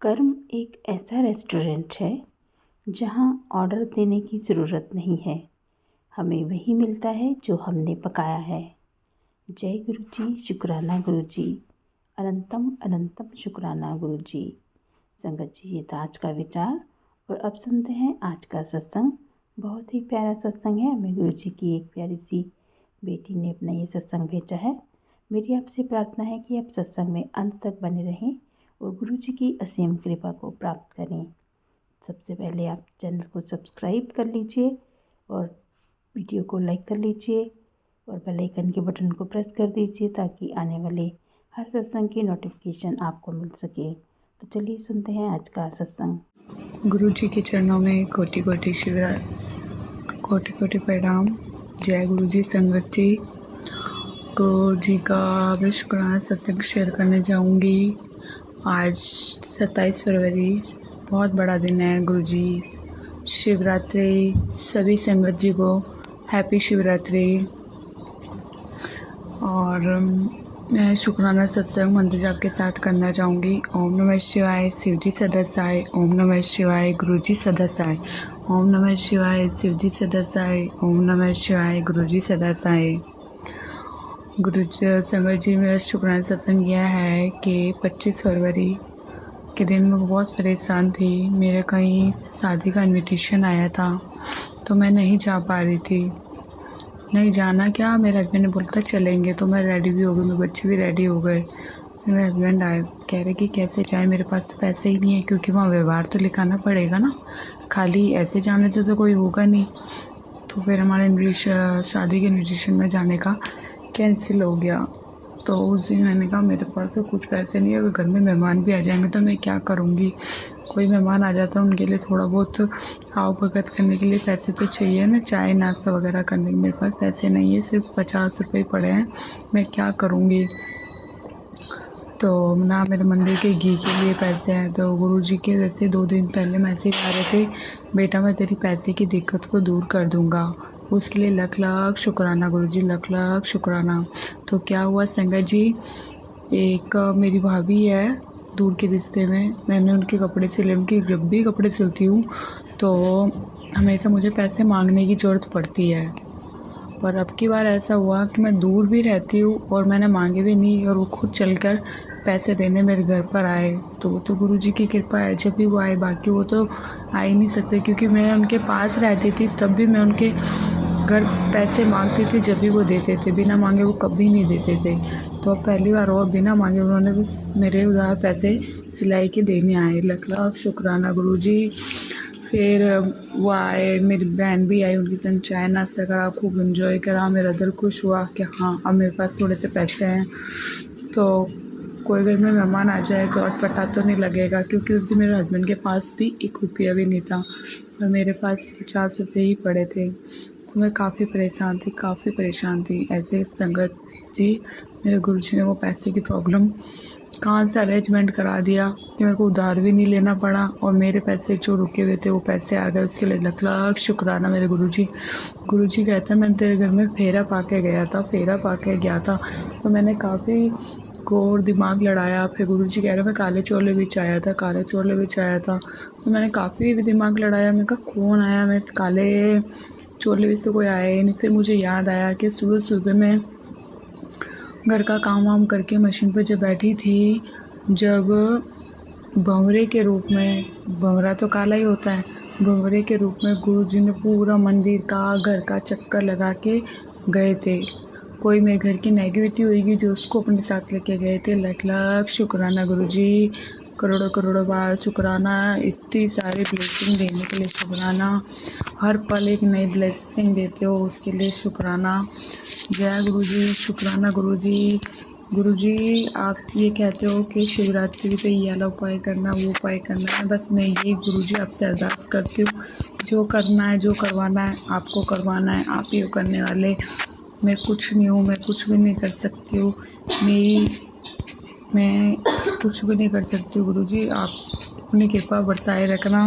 कर्म एक ऐसा रेस्टोरेंट है जहाँ ऑर्डर देने की ज़रूरत नहीं है, हमें वही मिलता है जो हमने पकाया है। जय गुरु जी, शुक्राना गुरु जी, अनंतम अनंतम शुक्राना गुरु जी। संगत जी, ये था आज का विचार और अब सुनते हैं आज का सत्संग। बहुत ही प्यारा सत्संग है। हमें गुरु जी की एक प्यारी सी बेटी ने अपना ये सत्संग भेजा है। मेरी आपसे प्रार्थना है कि आप सत्संग में अंत तक बने रहें और गुरु जी की असीम कृपा को प्राप्त करें। सबसे पहले आप चैनल को सब्सक्राइब कर लीजिए और वीडियो को लाइक कर लीजिए और बेल आइकन के बटन को प्रेस कर दीजिए ताकि आने वाले हर सत्संग की नोटिफिकेशन आपको मिल सके। तो चलिए सुनते हैं आज का सत्संग। गुरु जी के चरणों में कोटि कोटि कोटि प्रणाम। जय गुरु जी। संगत जी, गुरु जी का मैं शुक्राना सत्संग शेयर करने जाऊंगी। आज 27 फरवरी, बहुत बड़ा दिन है। गुरु जी शिवरात्रि, सभी संगत जी को हैप्पी शिवरात्रि। और मैं शुक्राना सत्संग मंत्र जाप के साथ करना चाहूँगी। ओम नमः शिवाय, शिव जी सदस्याय। ओम नमः शिवाय, गुरु जी सदस्याय। ओम नमः शिवाय, शिव जी सदस्याय। ओम नमः शिवाय, गुरु जी सदस्याय। गुरु जी संगत जी, मेरा शुक्राना सत्संग यह है कि 25 फरवरी के दिन मैं बहुत परेशान थी। मेरे कहीं शादी का इनविटेशन आया था तो मैं नहीं जा पा रही थी। नहीं जाना क्या, मेरे हस्बैंड ने बोला था चलेंगे, तो मैं रेडी भी हो गई, मेरे बच्चे भी रेडी हो गए। फिर मेरे हस्बैंड आए, कह रहे कि कैसे जाए, मेरे पास तो पैसे ही नहीं है, क्योंकि वहाँ व्यवहार तो लिखाना पड़ेगा ना, खाली ऐसे जाने से तो कोई होगा नहीं। तो फिर हमारे शादी के इन्विटेशन में जाने का कैंसिल हो गया। तो उस दिन मैंने कहा मेरे पास तो कुछ पैसे नहीं है, अगर घर में मेहमान भी आ जाएंगे तो मैं क्या करूँगी। कोई मेहमान आ जाता है उनके लिए थोड़ा बहुत आओ भगत करने के लिए पैसे तो चाहिए ना, चाय नाश्ता वगैरह करने के। मेरे पास पैसे नहीं है, सिर्फ 50 रुपये पड़े हैं, मैं क्या करूँगी। तो ना मेरे मंदिर के घी के लिए पैसे हैं। तो गुरु जी के जैसे 2 दिन पहले मैसेज आ रहे थे, बेटा मैं तेरी पैसे की दिक्कत को दूर कर दूँगा, उसके लिए लख लख शुक्राना गुरु जी, लख लख शुक्राना। तो क्या हुआ संगत जी, एक मेरी भाभी है दूर के रिश्ते में, मैंने उनके कपड़े सिले, उनकी जब भी कपड़े सिलती हूँ तो हमेशा मुझे पैसे मांगने की ज़रूरत पड़ती है। पर अब की बार ऐसा हुआ कि मैं दूर भी रहती हूँ और मैंने मांगे भी नहीं, और वो खुद चलकर पैसे देने मेरे घर पर आए। तो वो तो गुरु जी की कृपा है, जब भी वो आए, बाकी वो तो आ ही नहीं सकते, क्योंकि मैं उनके पास रहती थी तब भी मैं उनके घर पैसे मांगती थी, जब भी वो देते थे, बिना मांगे वो कभी नहीं देते थे। तो अब पहली बार और बिना मांगे उन्होंने भी मेरे उधार पैसे सिलाई के देने आए। लख लख शुक्राना गुरु जी। फिर वो आए, मेरी बहन भी आई, उनके संग चाय नाश्ता करा, खूब एंजॉय करा। मेरा दिल खुश हुआ कि हाँ अब मेरे पास थोड़े से पैसे हैं, तो कोई घर में मेहमान आ जाए तो अटपटा तो नहीं लगेगा, क्योंकि उस दिन मेरे हस्बैंड के पास भी 1 रुपया भी नहीं था और मेरे पास 50 रुपये ही पड़े थे। तो मैं काफ़ी परेशान थी। ऐसे संगत जी, मेरे गुरु जी ने वो पैसे की प्रॉब्लम कहाँ से अरेंजमेंट करा दिया कि मेरे को उधार भी नहीं लेना पड़ा, और मेरे पैसे जो रुके हुए थे वो पैसे आ गए। उसके लिए लख लाख शुक्राना मेरे गुरु जी। गुरु जी कहते हैं मैं तेरे घर में फेरा पा के गया था, तो मैंने काफ़ी गौर दिमाग लड़ाया। फिर गुरु जी कह रहे मैं काले छोले बिच आया था, तो मैंने काफ़ी भी दिमाग लड़ाया। मैं कहा कौन आया, मैं काले छोले बिच तो कोई आया ही नहीं। फिर मुझे याद आया कि सुबह सुबह मैं घर का काम वाम करके मशीन पर जब बैठी थी, जब भंवरे के रूप में, भंवरा तो काला ही होता है, भंवरे के रूप में गुरु जी ने पूरा मंदिर का, घर का चक्कर लगा के गए थे। कोई मेरे घर की नेगेटिविटी होगी जो उसको अपने साथ लेके गए थे। लख लख शुक्राना गुरु जी, करोड़ों करोड़ों बार शुक्राना। इतनी सारी ब्लेसिंग देने के लिए शुक्राना, हर पल एक नई ब्लेसिंग देते हो उसके लिए शुक्राना। जय गुरु जी, शुक्राना गुरु जी। गुरु जी आप ये कहते हो कि शिवरात्रि पे ये वाला उपाय करना, वो उपाय करना है, बस मैं ये गुरु जी आपसे अरदास करती हूँ, जो करना है, जो करवाना है आपको करवाना है, आप ही हो करने वाले, मैं कुछ नहीं हूँ, मैं कुछ भी नहीं कर सकती हूँ, मैं कुछ भी नहीं कर सकती हूँ। गुरु जी आप अपनी कृपा बरसाए रखना।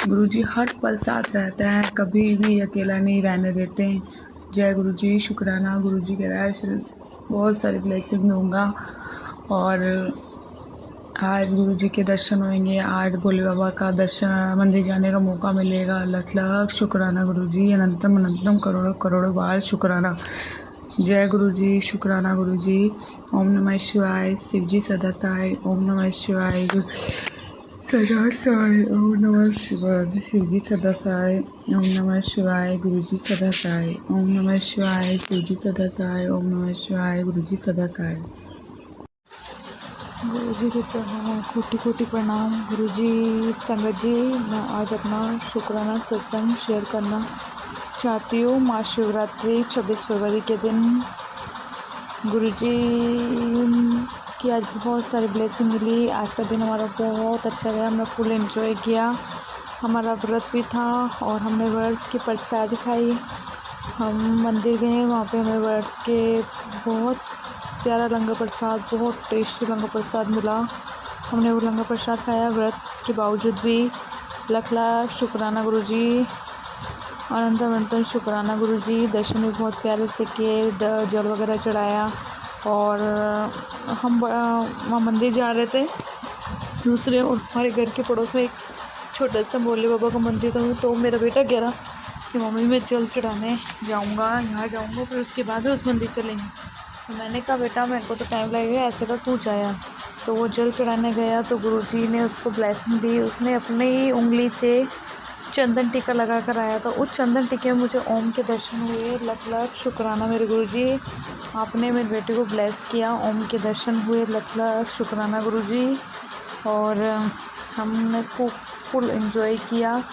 गुरु जी हर पल साथ रहता है, कभी भी अकेला नहीं रहने देते हैं। जय गुरु जी, शुक्राना। गुरु जी कह रहा है बहुत सारी ब्लेसिंग दूँगा और आज गुरु जी के दर्शन होंगे। आज भोले बाबा का दर्शन मंदिर जाने का मौका मिलेगा। लख लख शुक्राना गुरु जी, अनंतम अनंतम करोड़ों करोड़ों बार शुक्राना। जय गुरु जी, शुक्राना गुरु जी। ओम नमः शिवाय, शिव जी सदा सहाय। ओम नमः शिवाय, सदा सहाय। ओम नमः शिवाय, शिव जी सदा सहाय। ओम नमः शिवाय, गुरु जी सदा सहाय। ओम नमः शिवाय, शिव जी सदा सहाय। ओम नमः शिवाय, गुरु जी सदा सहाय। गुरु जी के चरणों में कोटि कोटि प्रणाम। गुरु जी, संगत जी, मैं आज अपना शुक्राना सत्संग शेयर करना चाहती हूँ। महाशिवरात्रि 26 फरवरी के दिन गुरु जी की आज बहुत सारी ब्लेसिंग मिली। आज का दिन हमारा बहुत अच्छा गया, हमने फुल एंजॉय किया। हमारा व्रत भी था और हमने व्रत की प्रसाद खाई। हम मंदिर गए, वहाँ पे हमें व्रत के बहुत प्यारा लंगर प्रसाद, बहुत टेस्टी लंगर प्रसाद मिला। हमने वो लंगर प्रसाद खाया व्रत के बावजूद भी। लख लाख शुक्राना गुरु जी, अनंत अनंत शुक्राना गुरु जी। दर्शन भी बहुत प्यारे से किए, जल वगैरह चढ़ाया और हम मंदिर जा रहे थे दूसरे, और हमारे घर के पड़ोस में एक छोटा सा भोले बाबा का मंदिर था। तो मेरा बेटा कह रहा कि मम्मी मैं जल चढ़ाने जाऊंगा, यहाँ जाऊंगा, फिर उसके बाद उस मंदिर चलेंगे। तो मैंने कहा बेटा मेरे को तो टाइम लगेगा, ऐसे तो तू जाया। तो वो जल चढ़ाने गया तो गुरुजी ने उसको ब्लेसिंग दी। उसने अपनी उंगली से चंदन टीका लगा कर आया था। उस चंदन टीके में मुझे ओम के दर्शन हुए। लख लख शुक्राना मेरे गुरुजी, आपने मेरे बेटे को ब्लेस किया। ओम के दर्शन हुए। लख लख शुक्राना गुरुजी। और हमने खूब फुल एंजॉय किया।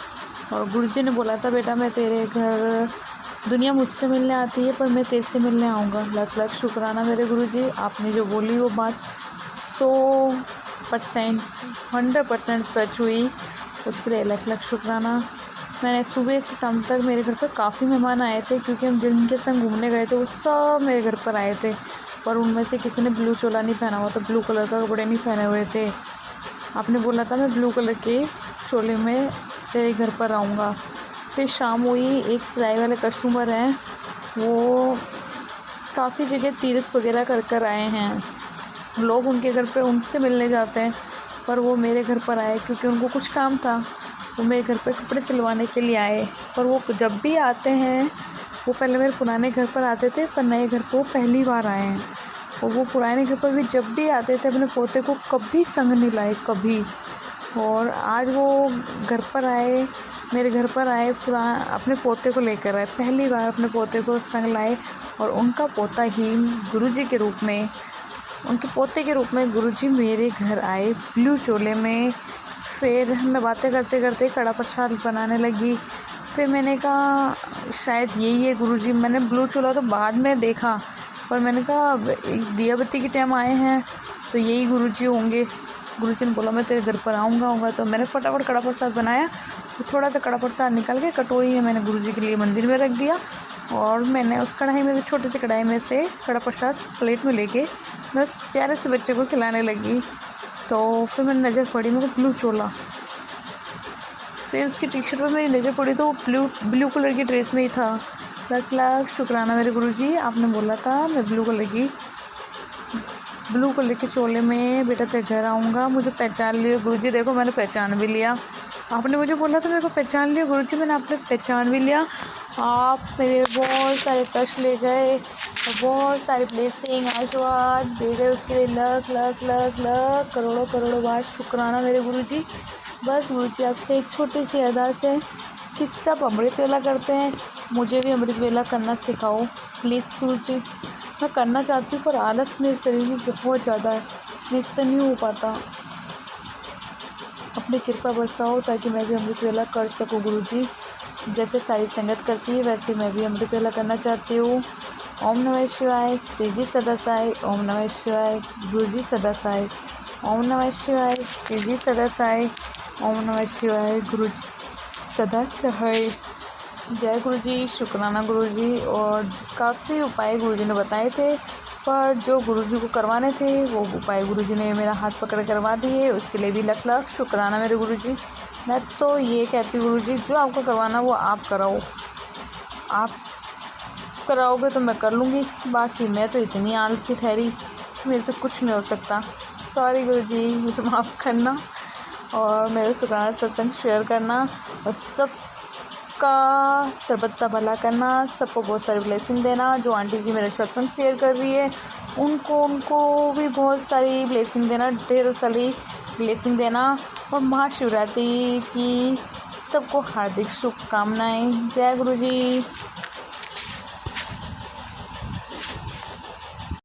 और गुरुजी ने बोला था बेटा मैं तेरे घर, दुनिया मुझसे मिलने आती है पर मैं तेरे से मिलने आऊँगा। लख लख शुक्राना मेरे गुरुजी, आपने जो बोली वो बात 100% 100% सच हुई, उसके लिए लख लख शुक्राना। मैंने सुबह से शाम तक मेरे घर पर काफ़ी मेहमान आए थे, क्योंकि हम जिनके संग घूमने गए थे वो सब मेरे घर पर आए थे। पर उनमें से किसी ने ब्लू चोला नहीं पहना हुआ था, ब्लू कलर का कपड़े नहीं पहने हुए थे। आपने बोला था मैं ब्लू कलर के चोले में तेरे घर पर आऊँगा। फिर शाम हुई, एक सिलाई वाले कस्टमर हैं, वो काफ़ी जगह तीर्थ वगैरह कर कर आए हैं। लोग उनके घर पे उनसे मिलने जाते हैं, पर वो मेरे घर पर आए क्योंकि उनको कुछ काम था। वो मेरे घर पे कपड़े सिलवाने के लिए आए। पर वो जब भी आते हैं, वो पहले मेरे पुराने घर पर आते थे, पर नए घर पर वो पहली बार आए हैं। और वो पुराने घर पर भी जब भी आते थे अपने पोते को कभी संग नहीं लाए, कभी। और आज वो घर पर आए, मेरे घर पर आए, अपने पोते को लेकर आए, पहली बार अपने पोते को संग लाए। और उनका पोता ही गुरुजी के रूप में, उनके पोते के रूप में गुरुजी मेरे घर आए ब्लू चोले में। फिर मैं बातें करते करते कड़ा प्रसाद बनाने लगी। फिर मैंने कहा शायद यही है गुरुजी। मैंने ब्लू चोला तो बाद में देखा, पर मैंने कहा दिया बत्ती के टाइम आए हैं तो यही गुरुजी होंगे। गुरुजी ने बोला मैं तेरे घर पर आऊँगा। तो मैंने फटाफट कड़ा प्रसाद बनाया। थोड़ा सा कड़ा प्रसाद निकाल के कटोरी में मैंने गुरुजी के लिए मंदिर में रख दिया। और मैंने उस कढ़ाई में, छोटी सी कढ़ाई में से कड़ा प्रसाद प्लेट में लेके मैं उस प्यारे से बच्चे को खिलाने लगी। तो फिर मेरी नज़र पड़ी मेरे को ब्लू चोला। फिर उसकी टी शर्ट पर मेरी नज़र पड़ी तो वो ब्लू कलर की ड्रेस में ही था। लख लाख शुक्राना मेरे गुरुजी, आपने बोला था मैं ब्लू कलर के चोले में बेटा तेरे घर आऊँगा। मुझे पहचान लिया गुरुजी। देखो मैंने पहचान भी लिया। आपने मुझे बोला था मेरे को पहचान लिया गुरुजी, मैंने आपने पहचान भी लिया। आप मेरे बहुत सारे कष्ट ले गए और बहुत सारी ब्लेसिंग आशीर्वाद दे गए, उसके लिए लख लख लख लख करोड़ों करोड़ों बार शुक्राना मेरे गुरुजी। बस गुरुजी आपसे एक छोटी सी अरदास है कि सब अमृत वेला करते हैं, मुझे भी अमृत वेला करना सिखाओ प्लीज़ गुरुजी। मैं करना चाहती हूँ पर आलस मेरे शरीर में बहुत ज़्यादा है, मुझसे नहीं हो पाता। अपनी कृपा बरसाओ ताकि मैं भी अमृत वेला कर सकूँ गुरुजी। जैसे सारी संगत करती है वैसे मैं भी अमृत वेला करना चाहती हूँ। ओम नमः शिवाय, शिव जी सदा सहाय। ओम नमः शिवाय, गुरुजी सदा सहाय। ओम नमः शिवाय, शिव जी सदा सहाय। ओम नमः शिवाय, गुरु सदा सहाय। जय गुरुजी, शुक्राना गुरुजी। और काफ़ी उपाय गुरुजी ने बताए थे, पर जो गुरुजी को करवाने थे वो उपाय गुरुजी ने मेरा हाथ पकड़ करवा दिए, उसके लिए भी लख लख शुक्राना मेरे गुरुजी। मैं तो ये कहती हूँ गुरुजी, जो आपको करवाना वो आप कराओ, आप कराओगे तो मैं कर लूँगी। बाकी मैं तो इतनी आलसी ठहरी मेरे से कुछ नहीं हो सकता। सॉरी गुरुजी, मुझे माफ़ करना और मेरे शुक्राना सत्संग शेयर करना और सबका सर्बत्ता भला करना, सबको बहुत सारी ब्लेसिंग देना। जो आंटी जी मेरे सत्संग शेयर कर रही है उनको भी बहुत सारी ब्लेसिंग देना, ढेरों सारी ब्लेसिंग देना। और महाशिवरात्रि की सबको हार्दिक शुभकामनाएं। जय गुरु जी।